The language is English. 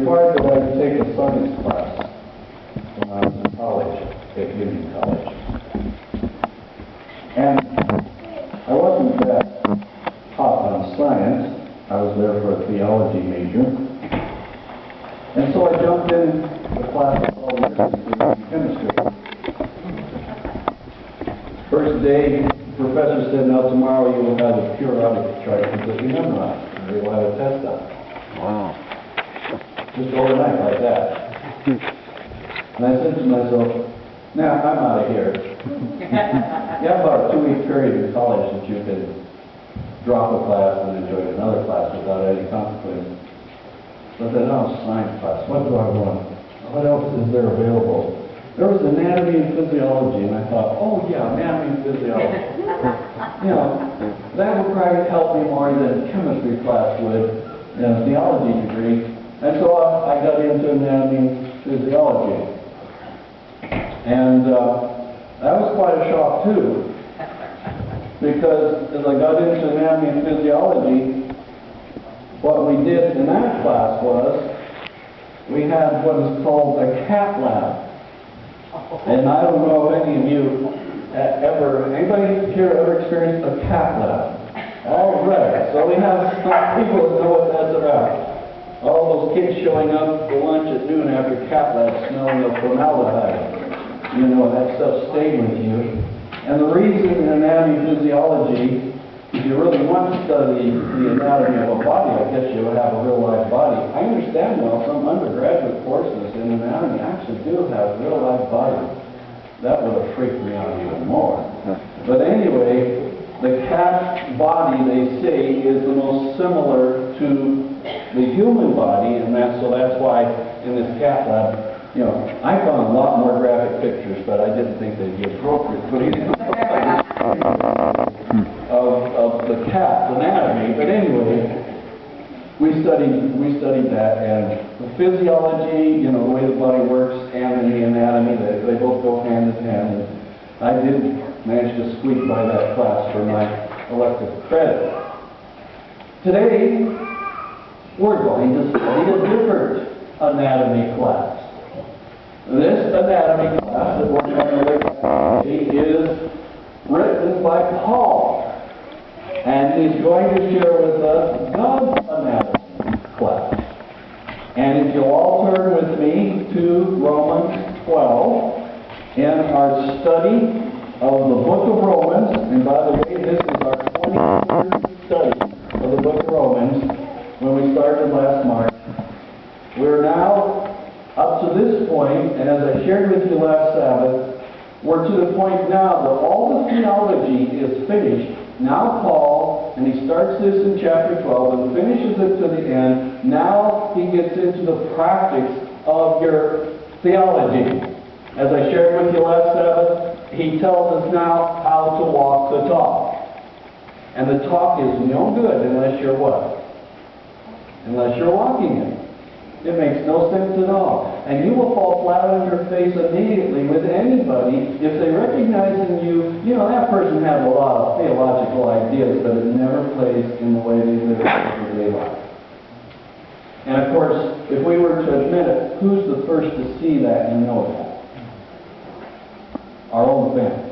required that I take a science class when I was in college, at Union College. And I wasn't that hot on science. I was there for a theology major. And so I jumped in the class of chemistry. First day, the professor said, now tomorrow you will have a periodic chart completely memorized, and we will have a test on it. Wow. Just overnight like that. And I said to myself, now I'm out of here. You have about a 2-week period in college that you can drop a class and enjoy another class without any consequence. But then, oh, science class, what do I want? What else is there available? There was anatomy and physiology, and I thought, oh yeah, anatomy and physiology. You know, that would probably help me more than chemistry class would in a theology degree. And so I got into anatomy and physiology. And that was quite a shock too, because as I got into anatomy and physiology, what we did in that class was we had what is called a cat lab. And I don't know if any of you anybody here ever experienced a cat lab? All right, so we have some people that know what that's about. All those kids showing up for lunch at noon after cat lab smelling of formaldehyde. You know, that stuff stayed with you. And the reason in anatomy and physiology, if you really want to study the anatomy of a body, I guess you would have a real life body. I understand now some undergraduate courses in anatomy actually do have real life bodies. That would have freaked me out even more. But anyway, the cat body, they say, is the most similar to the human body, and so that's why in this cat lab, you know, I found a lot more graphic pictures, but I didn't think they'd be appropriate putting in of the cat's anatomy. But anyway, we studied that, and the physiology, you know, the way the body works, and the anatomy, they both go hand in hand. And I did manage to squeak by that class for my elective credit. Today, we're going to study a different anatomy class. This anatomy class that we're going to look at today is written by Paul, and he's going to share with us God's anatomy class. And if you'll all turn with me to Romans 12 in our study of the book of Romans, and by the way, this is our 23rd study of the book of Romans when we started last March. We're now up to this point, and as I shared with you last Sabbath, we're to the point now that all the theology is finished. Now Paul, and he starts this in chapter 12 and finishes it to the end. Now he gets into the practice of your theology. As I shared with you last Sabbath, he tells us now how to walk the talk. And the talk is no good unless you're what? Unless you're walking it. It makes no sense at all. And you will fall flat on your face immediately with anybody if they recognize in you, you know, that person has a lot of theological ideas, but it never plays in the way they live their everyday life. And of course, if we were to admit it, who's the first to see that and know that? Our own family.